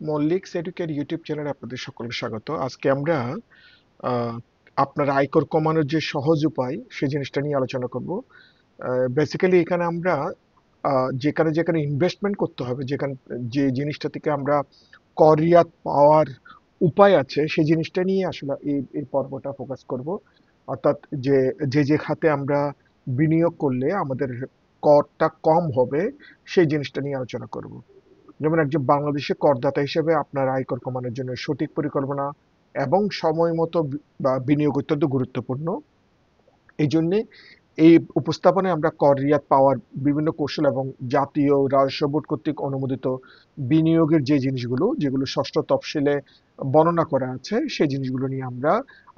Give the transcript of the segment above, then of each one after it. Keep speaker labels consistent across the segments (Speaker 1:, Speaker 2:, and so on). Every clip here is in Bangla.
Speaker 1: মল্লিক এডুকেট ইউটিউব চ্যানেলে আপনাদের সকলকে স্বাগত। আজকে আমরা আহ, আপনার আয়কর কমানোর যে সহজ উপায় সেই জিনিসটা নিয়ে আলোচনা করব। বেসিক্যালি এখানে আমরা যেখানে যেখানে ইনভেস্টমেন্ট করতে হবে, যেখানে যে জিনিসটা থেকে আমরা কর রিয়াত পাওয়ার উপায় আছে সেই জিনিসটা নিয়ে আসলে এই পর্বটা ফোকাস করব। অর্থাৎ যে যে যে খাতে আমরা বিনিয়োগ করলে আমাদের করটা কম হবে সেই জিনিসটা নিয়ে আলোচনা করব। যেমন একজন বাংলাদেশি করদাতা হিসেবে আপনার আয়কর কমানোর জন্য সঠিক পরিকল্পনা এবং সময় মতো বা বিনিয়োগ অত্যন্ত গুরুত্বপূর্ণ। এই জন্যে এই উপস্থাপনায় আমরা কর রিয়াত পাওয়ার বিভিন্ন কৌশল এবং জাতীয় রাজস্ব বোর্ড কর্তৃক অনুমোদিত বিনিয়োগের যে জিনিসগুলো, যেগুলো ষষ্ঠ তফসিলে বর্ণনা করা আছে, সেই জিনিসগুলো নিয়ে আমরা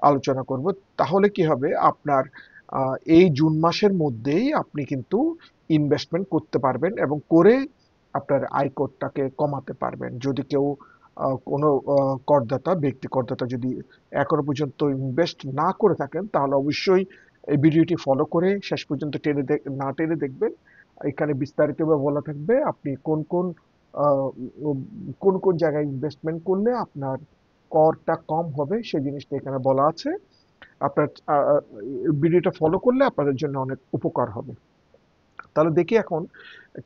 Speaker 1: আলোচনা করব। তাহলে কি হবে, আপনার এই জুন মাসের মধ্যেই আপনি কিন্তু ইনভেস্টমেন্ট করতে পারবেন এবং করে আপনার আয়করটাকে কমাতে পারবেন। যদি কেউ কোনো করদাতা, ব্যক্তি করদাতা যদি এখনো পর্যন্ত ইনভেস্ট না করে থাকেন, তাহলে অবশ্যই এই ভিডিওটি ফলো করে শেষ পর্যন্ত না টেনে দেখবেন। এখানে বিস্তারিতভাবে বলা থাকবে আপনি আহ, কোন কোন জায়গায় ইনভেস্টমেন্ট করলে আপনার করটা কম হবে সেই জিনিসটা এখানে বলা আছে। আপনার ভিডিওটা ফলো করলে আপনাদের জন্য অনেক উপকার হবে। তাহলে দেখি এখন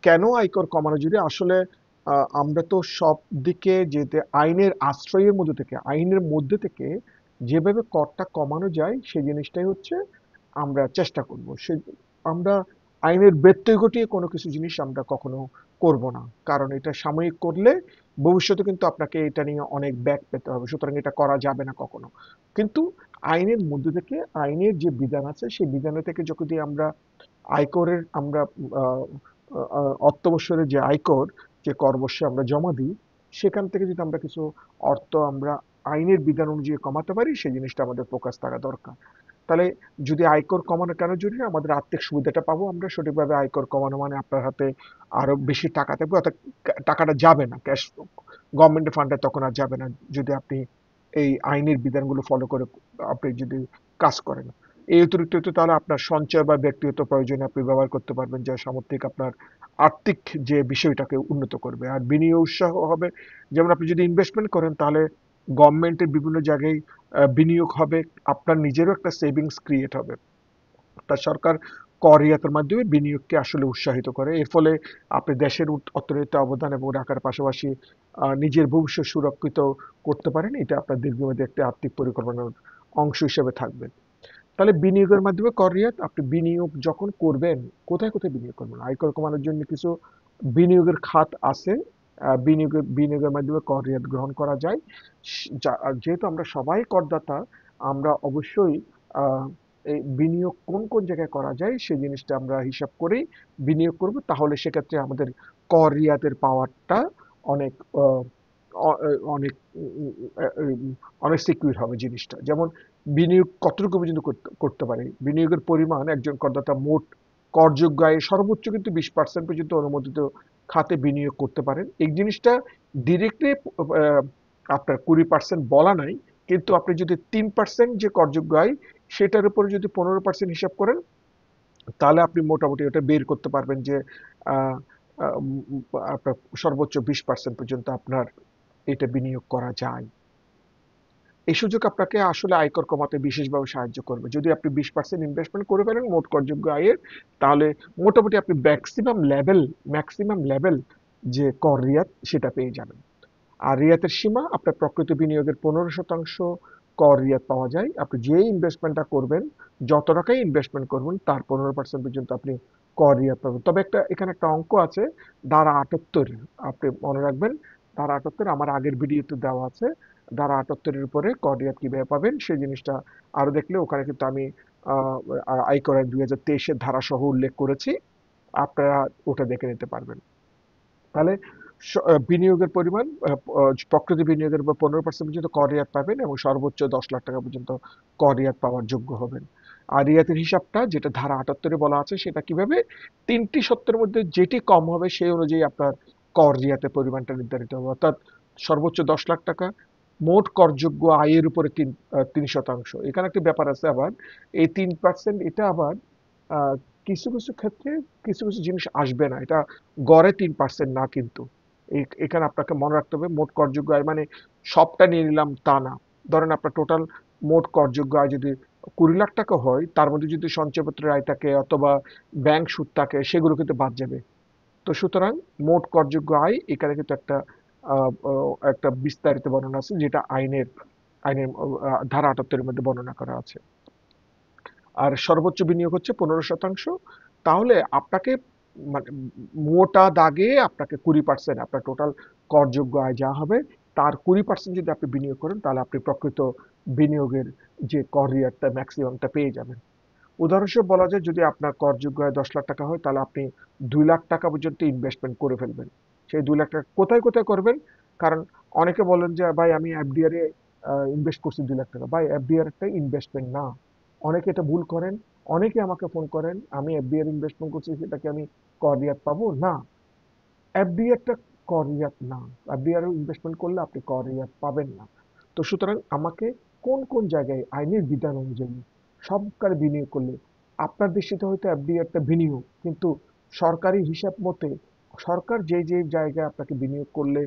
Speaker 1: কেন আয়কর কমানো যদি আসলে আমরা তো সব দিকে যেতে আইনের আশ্রয়ের মধ্যে থেকে, আইনের মধ্যে থেকে যেভাবে করটা কমানো যায় সেই জিনিসটাই হচ্ছে আমরা চেষ্টা করব। সে আমরা আইনের ব্যত্যয় ঘটিয়ে কোনো কিছু জিনিস আমরা কখনো করব না, কারণ এটা সাময়িক করলে ভবিষ্যতে কিন্তু আপনাকে এটা নিয়ে অনেক ব্যাক পেতে হবে, সুতরাং এটা করা যাবে না কখনো। কিন্তু আইনের মধ্যে থেকে, আইনের যে বিধান আছে সেই বিধানে থেকে যদি আমরা আয়করের আমরা আহ, অর্থ বৎসরের যে আয়কর, যে কর বর্ষে আমরা জমা দিই, সেখান থেকে যদি আমরা কিছু অর্থ আমরা আইনের বিধান অনুযায়ী কমাতে পারি, সেই জিনিসটা আমাদের ফোকাস থাকা দরকার। তাহলে যদি আয়কর কমানো কেন জরুরি, আমাদের আর্থিক সুবিধাটা পাবো আমরা সঠিকভাবে। আয়কর কমানো মানে আপনার হাতে আরো বেশি টাকা থাকবে, অর্থাৎ টাকাটা যাবে না ক্যাশ, গভর্নমেন্টের ফান্ডে তখন আর যাবে না, যদি আপনি এই আইনের বিধানগুলো ফলো করে আপনি যদি কাজ করেন। এই অতিরিক্ত তাহলে আপনার সঞ্চয় বা ব্যক্তিগত প্রয়োজনে আপনি ব্যবহার করতে পারবেন, যা সামগ্রিক আপনার আর্থিক যে বিষয়টাকে উন্নত করবে। আর বিনিয়োগ উৎসাহ হবে, যেমন আপনি যদি ইনভেস্টমেন্ট করেন তাহলে গভর্নমেন্টের বিভিন্ন জায়গায় বিনিয়োগ হবে, আপনার নিজেরও একটা সেভিংস ক্রিয়েট হবে। তা সরকার কর রিয়াতের মাধ্যমে বিনিয়োগকে আসলে উৎসাহিত করে। এর ফলে আপনি দেশের অর্থনীতিতে অবদান এবং রাখার পাশাপাশি নিজের ভবিষ্যৎ সুরক্ষিত করতে পারেন। এটা আপনার দীর্ঘমেয়াদী একটা আর্থিক পরিকল্পনার অংশ হিসেবে থাকবে। তাহলে বিনিয়োগের মাধ্যমে কর রিয়াত, আপনি বিনিয়োগ যখন করবেন, কোথায় কোথায় বিনিয়োগ করবেন? আয়কর কমানোর জন্য কিছু বিনিয়োগের খাত আছে। বিনিয়োগের মাধ্যমে কর রিয়াত গ্রহণ করা যায়। যেহেতু আমরা সবাই করদাতা, আমরা অবশ্যই আহ, এই বিনিয়োগ কোন কোন জায়গায় করা যায় সেই জিনিসটা আমরা হিসাব করেই বিনিয়োগ করব। তাহলে সেক্ষেত্রে আমাদের কর রিয়াতের পাওয়ারটা অনেক অনেক অনেক সিকিউর হবে জিনিসটা। যেমন বিনিয়োগ কতটুকু পর্যন্ত করতে পারে, বিনিয়োগের পরিমাণ একজন করদাতা মোট করযোগ্য আয়ের সর্বোচ্চ কিন্তু 20% পর্যন্ত অনুমোদিত খাতে বিনিয়োগ করতে পারেন। এই জিনিসটা ডিরেক্টলি আপনার 20% বলা নাই, কিন্তু আপনি যদি 3% যে করযোগ্য আয় সেটার উপরে যদি 15% হিসাব করেন, তাহলে আপনি মোটামুটি ওটা বের করতে পারবেন যে আহ, আহ, আপনার সর্বোচ্চ 20% পর্যন্ত আপনার এটা বিনিয়োগ করা যায়। এই সুযোগ আপনাকে আসলে আয়কর কমাতে বিশেষভাবে সাহায্য করবে। যদি আপনি 20% ইনভেস্টমেন্ট করে ফেলেন মোট করযোগ্য আয়ের, তাহলে মোটামুটি আপনি ম্যাক্সিমাম লেভেল যে কর রিয়াত সেটা পেয়ে যাবেন। আর রিয়াতের সীমা আপনার প্রকৃত বিনিয়োগের 15% কর রিয়াত পাওয়া যায়। আপনি যে ইনভেস্টমেন্টটা করবেন, যত টাকাই ইনভেস্টমেন্ট করবেন, তার 15% পর্যন্ত আপনি কর রিয়াত পাবেন। তবে এখানে একটা অঙ্ক আছে, ধারা 78, আপনি মনে রাখবেন। ধারা 78 আমার আগের ভিডিওতে দেওয়া আছে। ধারা 78-এর উপরে কর রিয়াত কিভাবে পাবেন সেই জিনিসটা আরো দেখলে ওখানে কিন্তু আমি আহ আয়কর আইন 2023-এর ধারা সহ উল্লেখ করেছি, আপনারা ওটা দেখে নিতে পারবেন। তাহলে বিনিয়োগের পরিমাণ প্রকৃত বিনিয়োগের উপর 15% পর্যন্ত কর রিয়াত পাবেন এবং সর্বোচ্চ 10 লাখ টাকা পর্যন্ত কর রিয়াত পাওয়ার যোগ্য হবেন। আর রিয়াতের হিসাবটা যেটা ধারা 78-এ বলা আছে সেটা কিভাবে, তিনটি শর্তের মধ্যে যেটি কম হবে সেই অনুযায়ী আপনার কর রিয়াতের পরিমাণটা নির্ধারিত হবে। অর্থাৎ সর্বোচ্চ 10 লাখ টাকা, মোট করযোগ্য আয়ের উপরে 3%। এখানে একটা ব্যাপার আছে আবার, এই 3% এটা আবার কিছু কিছু ক্ষেত্রে কিছু কিছু জিনিস আসবে না, এটা গড়ে 3% না কিন্তু, এখানে আপনাকে মনে রাখতে হবে মোট করযোগ্য আয় মানে সবটা নিয়ে নিলাম তা না। ধরেন আপনার টোটাল মোট করযোগ্য আয় যদি 20 লাখ টাকা হয়, তার মধ্যে যদি সঞ্চয়পত্রের আয় থাকে অথবা ব্যাংক সুদ থাকে, সেগুলো কিন্তু বাদ যাবে। তো সুতরাং মোট করযোগ্য আয় এখানে কিন্তু একটা বিস্তারিত বর্ণনা আছে, যেটা আইনের ধারা 78-এর মধ্যে বর্ণনা করা আছে। আর সর্বোচ্চ বিনিয়োগ হচ্ছে 15%। তাহলে আপনাকে মানে মোটা দাগে আপনাকে 20%, আপনার টোটাল করযোগ্য আয় যা হবে তার 20% যদি আপনি বিনিয়োগ করেন, তাহলে আপনি প্রকৃত বিনিয়োগের যে কর রিয়ারটা ম্যাক্সিমামটা পেয়ে যাবেন। উদাহরণস্বরূপ বলা যায়, যদি আপনার করযোগ্য আয় 10 লাখ টাকা হয়, তাহলে আপনি 2 লাখ টাকা পর্যন্ত ইনভেস্টমেন্ট করে ফেলবেন। সেই 2 লাখ টাকা কোথায় কোথায় করবেন? কারণ অনেকে বলেন যে ভাই আমি এফডিআর এ ইনভেস্ট করছি 2 লাখ টাকা। ভাই এফডিআর একটা ইনভেস্টমেন্ট না। অনেকে এটা ভুল করেন। অনেকে আমাকে ফোন করেন, আমি এফডিআর ইনভেস্টমেন্ট করছি, সেটাকে আমি কর রিয়াত পাবো না। এফডিআরটা কর রিয়াত না। এফডিআর ইনভেস্টমেন্ট করলে আপনি কর রিয়াত পাবেন না। তো সুতরাং আমাকে কোন কোন জায়গায় আইনের বিধান অনুযায়ী সরকার বিনিয়োগ করলে, আপনার দৃষ্টিতে হয়তো এফডিআরটা বিনিয়োগ, কিন্তু সরকারি হিসাব মতে সরকার যে যে জায়গায় আপনাকে বিনিয়োগ করলে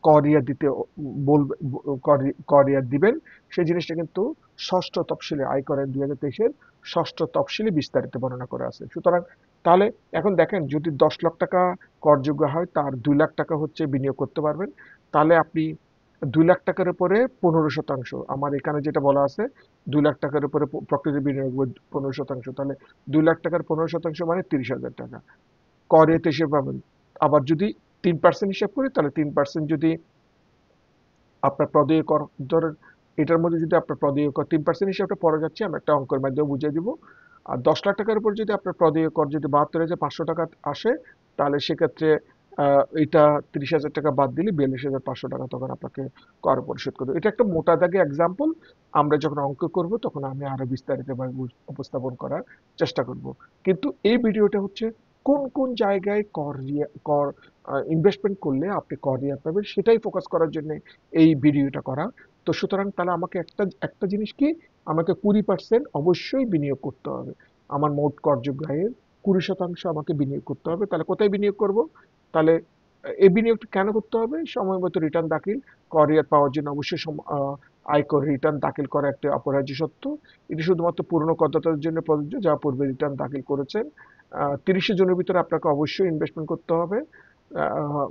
Speaker 1: কর রিয়াত দিতে বলবে, কর রিয়াত দিবেন, সেই জিনিসটা কিন্তু ষষ্ঠ তফসিলে, আয়কর আইন 2023-এর ষষ্ঠ তফসিলে বিস্তারিত বর্ণনা করা আছে। সুতরাং তাহলে এখন দেখেন, যদি 10 লাখ টাকা করযোগ্য হয়, তার 2 লাখ টাকা হচ্ছে বিনিয়োগ করতে পারবেন। তাহলে আপনি 2 লাখ টাকার উপরে 15%, আমার এখানে যেটা বলা আছে 2 লাখ টাকার উপরে প্রকৃত বিনিয়োগ 15%, তাহলে 2 লাখ টাকার 15% মানে 30,000 টাকা কর রিয়াত হিসেবে পাবেন। আবার যদি 3% হিসাব করি, তাহলে 3% যদি আপনার প্রদেয় কর, ধরেন এটার মধ্যে যদি আপনার প্রদেয় কর 3% হিসাবটা পড়া যাচ্ছে, আমি একটা অঙ্কের মাধ্যমে বুঝিয়ে দিব। আর 10 লাখ টাকার উপর যদি আপনার প্রদেয় কর যদি 72,500 টাকা আসে, তাহলে সেক্ষেত্রে এটা 30,000 টাকা বাদ দিলে 42,500 টাকা তখন আপনাকে কর পরিশোধ করবে। এটা একটা মোটা দাগে এক্সাম্পল। আমরা যখন অঙ্ক করব তখন আমি আরো বিস্তারিতভাবে উপস্থাপন করার চেষ্টা করব। কিন্তু এই ভিডিওটা হচ্ছে কোন কোন জায়গায় কর ইনভেস্টমেন্ট করলে আপনি কর রিয়াত পাবেন, সেটাই ফোকাস করার জন্য এই ভিডিওটা করা। তো সুতরাং তাহলে আমাকে একটা একটা জিনিস কি, আমাকে 20% অবশ্যই বিনিয়োগ করতে হবে। আমার মোট করযোগ্য আয়ের 20% আমাকে বিনিয়োগ করতে হবে। তাহলে কোথায় বিনিয়োগ করব? তাহলে এই বিনিয়োগটা কেন করতে হবে? সময় মতো রিটার্ন দাখিল, কর রিয়াত পাওয়ার জন্য অবশ্যই আয়কর রিটার্ন দাখিল করা একটা অপরিহার্য সত্য। এটি শুধুমাত্র পুরনো করদাতাদের জন্য প্রযোজ্য, যা পূর্বে রিটার্ন দাখিল করেছেন। 30 জনের ভিতরে আপনাকে অবশ্যই ইনভেস্টমেন্ট করতে হবে। আহ,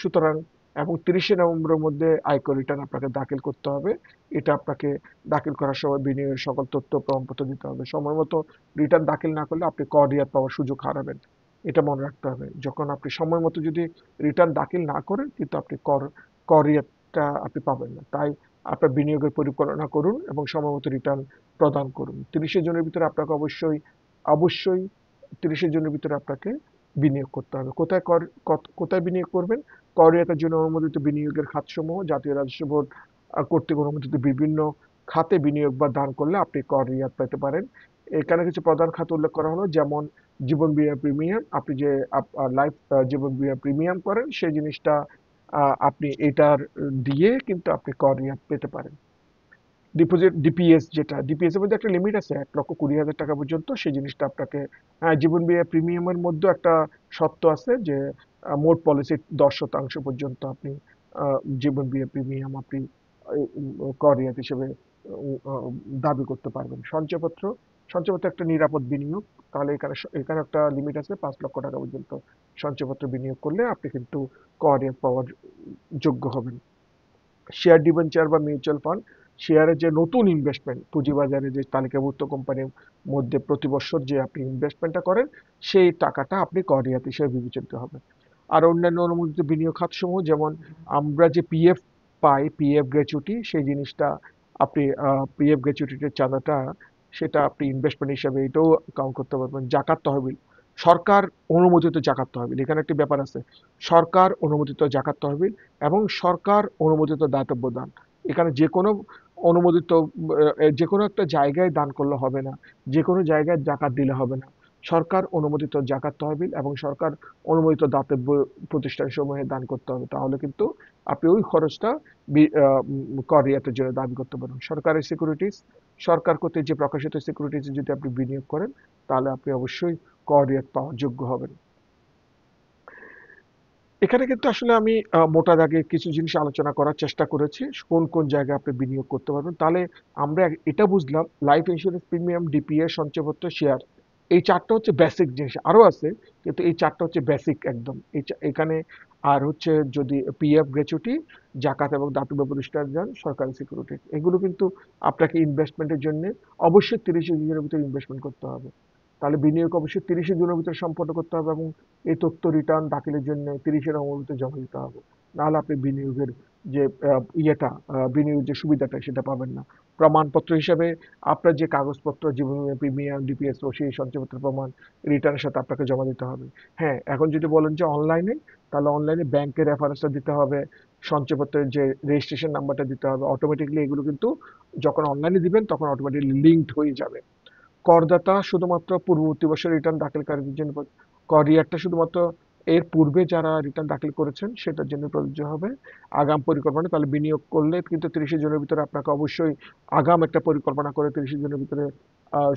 Speaker 1: সুতরাং এবং 30শে নভেম্বরের মধ্যে আয়কর রিটার্ন আপনাকে দাখিল করতে হবে। এটা আপনাকে দাখিল করার সময় বিনিয়োগের সকল তথ্য প্রমাণপত্র দিতে হবে। সময় মতো রিটার্ন দাখিল না করলে আপনি কর রিয়াত পাওয়ার সুযোগ হারাবেন। এটা মনে রাখতে হবে। যখন আপনি সময় মতো যদি রিটার্ন দাখিল না করেন, কিন্তু আপনি কর রিয়াতটা আপনি পাবেন না। তাই আপনার বিনিয়োগের পরিকল্পনা করুন এবং সময় মতো রিটার্ন প্রদান করুন। 30 জনের ভিতরে আপনাকে অবশ্যই 30 জনের ভিতরে আপনাকে বিনিয়োগ করতে হবে। কোথায় বিনিয়োগ করবেন? কর রিয়াতের জন্য অনুমোদিত বিনিয়োগের খাতসমূহ জাতীয় রাজস্ব বোর্ড কর্তৃক অনুমোদিত বিভিন্ন খাতে বিনিয়োগ বা দান করলে আপনি কর রিয়াত পেতে পারেন। এখানে কিছু প্রধান খাত উল্লেখ করা হলো, যেমন জীবন বীমা প্রিমিয়াম। আপনি যে লাইফ জীবন বীমা প্রিমিয়াম করেন, সেই জিনিসটা আপনি এটার দিয়ে কিন্তু আপনি কর রিয়াত পেতে পারেন। ডিপোজিট ডিপিএস, যেটা ডিপিএস এর মধ্যে একটা লিমিট আছে 1,20,000 টাকা পর্যন্ত, সেই জিনিসটা আপনাকে, হ্যাঁ, জীবন বীমা প্রিমিয়ামের মধ্যে একটা শর্ত আছে যে মোট পলিসির 10% পর্যন্ত আপনি জীবন বীমা প্রিমিয়াম আপনি কর রিয়াত হিসেবে দাবি করতে পারবেন। সঞ্চয়পত্র একটা নিরাপদ বিনিয়োগ। তাহলে এখানে একটা লিমিট আছে, 5 লক্ষ টাকা পর্যন্ত সঞ্চয়পত্র বিনিয়োগ করলে আপনি কিন্তু কর রিয়াত পাওয়ার যোগ্য হবেন। শেয়ার ডিবেঞ্চার বা মিউচুয়াল ফান্ড, শেয়ারের যে নতুন ইনভেস্টমেন্ট, পুঁজিবাজারে যে তালিকাভুক্ত কোম্পানির মধ্যে প্রতি বছর যে আপনি ইনভেস্টমেন্টটা করেন, সেই টাকাটা আপনি কর রিয়াত হিসেবে বিবেচিত হবে। আর অন্যান্য অনুমোদিত বিনিয়োগ খাতসমূহ, যেমন আমরা যে পিএফ পাই, পিএফ গ্র্যাচুইটি, সেই জিনিসটা আপনি পিএফ গ্র্যাচুইটির চাঁদাটা, সেটা আপনি ইনভেস্টমেন্ট হিসাবে এটাও কাউন্ট করতে পারবেন। জাকাত তহবিল, সরকার অনুমোদিত জাকাত তহবিল, এখানে একটি ব্যাপার আছে, সরকার অনুমোদিত জাকাত তহবিল এবং সরকার অনুমোদিত দাতব্য দান। এখানে অনুমোদিত যে কোনো একটা জায়গায় দান করলে হবে না, যে কোনো জায়গায় জাকাত দিলে হবে না। সরকার অনুমোদিত জাকাত তহবিল এবং সরকার অনুমোদিত দাতব্য প্রতিষ্ঠান সমূহে দান করতে হবে। তাহলে কিন্তু আপনি ওই খরচটা কর রিয়াতের জন্য দাবি করতে পারেন। সরকারের সিকিউরিটিজ, সরকার কর্তৃক যে প্রকাশিত সিকিউরিটিজ যদি আপনি বিনিয়োগ করেন, তাহলে আপনি অবশ্যই কর রিয়াত পাওয়ার যোগ্য হবেন। এখানে কিন্তু আসলে আমি মোটা দাগে কিছু জিনিস আলোচনা করার চেষ্টা করেছি কোন কোন জায়গায় আপনি বিনিয়োগ করতে পারবেন। তাহলে আমরা এটা বুঝলাম লাইফ ইন্স্যুরেন্স প্রিমিয়াম, ডিপিএ, সঞ্চয়পত্র, শেয়ার, এই চারটা হচ্ছে বেসিক জিনিস। আরো আছে, কিন্তু এই চারটা হচ্ছে বেসিক একদম। এখানে আর হচ্ছে যদি পিএফ, গ্র্যাচুইটি, জাকাত এবং দাতব্য প্রতিষ্ঠান, সরকারি সিকিউরিটি, এগুলো কিন্তু আপনাকে ইনভেস্টমেন্টের জন্য অবশ্যই 30 দিনের ভিতরে ইনভেস্টমেন্ট করতে হবে। তাহলে বিনিয়োগ অবশ্যই 30 দিনের ভিতরে সম্পন্ন করতে হবে, এবং এই তথ্য রিটার্ন দাখিলের জন্য 30-এর মধ্যে জমা দিতে হবে। নাহলে আপনি বিনিয়োগের যে বিনিয়োগের যে সুবিধাটা সেটা পাবেন না। প্রমাণপত্র হিসেবে আপনার যে কাগজপত্র, জীবন বীমা প্রিমিয়াম, ডিপিএস, রসিদ, সঞ্চয়পত্রের প্রমাণ, রিটার্নের সাথে আপনাকে জমা দিতে হবে। হ্যাঁ, এখন যদি বলেন যে অনলাইনে, তাহলে অনলাইনে ব্যাংকের রেফারেন্সটা দিতে হবে, সঞ্চয়পত্রের যে রেজিস্ট্রেশন নাম্বারটা দিতে হবে। অটোমেটিকলি এগুলো কিন্তু যখন অনলাইনে দিবেন তখন অটোমেটিকলি লিঙ্কড হয়ে যাবে। করদাতা শুধুমাত্র পূর্ববর্তী বছর রিটার্ন দাখিলকারীদের জন্য, কর রিয়ারটা শুধুমাত্র এর পূর্বে যারা রিটার্ন দাখিল করেছেন সেটার জন্য প্রযোজ্য হবে। আগাম পরিকল্পনা, তাহলে বিনিয়োগ করলে কিন্তু 30 জনের ভিতরে আপনাকে অবশ্যই আগাম একটা পরিকল্পনা করে 30 জনের ভিতরে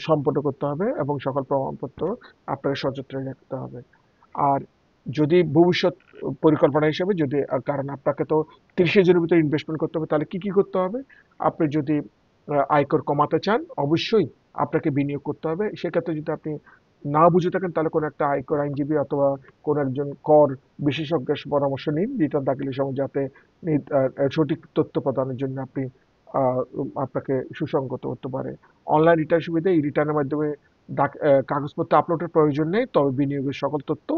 Speaker 1: সম্পন্ন করতে হবে, এবং সকল প্রমাণপত্র আপনাকে সযত্নে রাখতে হবে। আর যদি ভবিষ্যৎ পরিকল্পনা হিসেবে যদি কারণ আপনাকে তো 30 জনের ভিতরে ইনভেস্টমেন্ট করতে হবে, তাহলে কি কি করতে হবে? আপনি যদি আয়কর কমাতে চান, অবশ্যই আপনাকে বিনিয়োগ করতে হবে। সেক্ষেত্রে যদি আপনি না বুঝে থাকেন, তাহলে কোনো একটা আয়কর আইনজীবী অথবা কোনো একজন কর বিশেষজ্ঞের পরামর্শ নিন রিটার্ন দাখিলের সময়, যাতে সঠিক তথ্য প্রদানের জন্য আপনাকে সুসংগত হতে পারে। অনলাইন রিটার্ন সুবিধা, এই রিটার্নের মাধ্যমে কাগজপত্র আপলোডের প্রয়োজন নেই, তবে বিনিয়োগের সকল তথ্য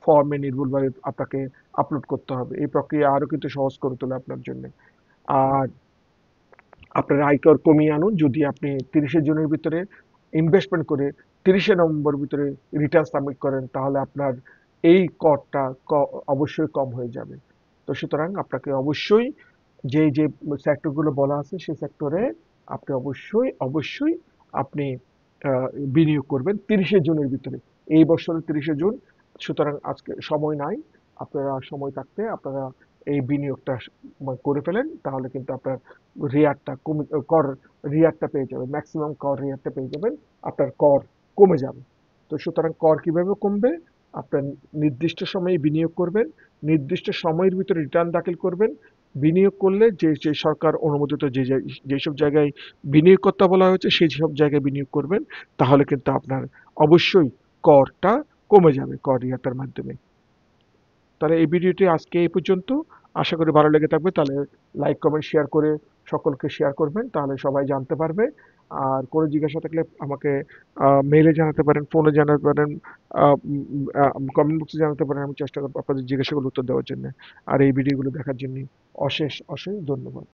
Speaker 1: ফর্মে নির্ভুলভাবে আপনাকে আপলোড করতে হবে। এই প্রক্রিয়া আরো কিন্তু সহজ করে তোলে আপনার জন্য। আর আপনার আয়কর কমিয়ে আনুন, যদি আপনি 30 জনের ভিতরে ইনভেস্টমেন্ট করে 30 নভেম্বর ভিতরে রিটার্ন সাবমিট করেন, তাহলে আপনার এই করটা অবশ্যই কম হয়ে যাবে। তো সুতরাং আপনাকে অবশ্যই যে যে সেক্টরগুলো বলা আছে সেই সেক্টরে আপনি অবশ্যই অবশ্যই আপনি আহ, বিনিয়োগ করবেন 30 জনের ভিতরে, এই বছরের 30 জুন। সুতরাং আজকে সময় নাই, আপনারা সময় থাকতে আপনারা এই বিনিয়োগটা করে ফেলেন, তাহলে কিন্তু আপনার রেয়ারটা কমে, কর রেয়ারটা পেয়ে যাবেন, ম্যাক্সিমাম কর রেয়ারটা পেয়ে যাবেন, আপনার কর কমে যাবে। তো সুতরাং কর কিভাবে কমবে? আপনার নির্দিষ্ট সময়ে বিনিয়োগ করবেন, নির্দিষ্ট সময়ের ভিতরে রিটার্ন দাখিল করবেন। বিনিয়োগ করলে যে যে সরকার অনুমোদিত যেসব জায়গায় বিনিয়োগ করতে বলা হয়েছে সেই সব জায়গায় বিনিয়োগ করবেন, তাহলে কিন্তু আপনার অবশ্যই করটা কমে যাবে কর রিয়াতের মাধ্যমে। তাহলে এই ভিডিওটি আজকে এই পর্যন্ত। আশা করি ভালো লেগে থাকবে। তাহলে লাইক, কমেন্ট, শেয়ার করে সকলকে শেয়ার করবেন, তাহলে সবাই জানতে পারবে। আর কোনো জিজ্ঞাসা থাকলে আমাকে মেইলে জানাতে পারেন, ফোনে জানাতে পারেন, কমেন্ট বক্সে জানাতে পারেন। আমি চেষ্টা করবো আপনাদের জিজ্ঞাসাগুলো উত্তর দেওয়ার জন্য। আর এই ভিডিওগুলো দেখার জন্য অশেষ অশেষ ধন্যবাদ।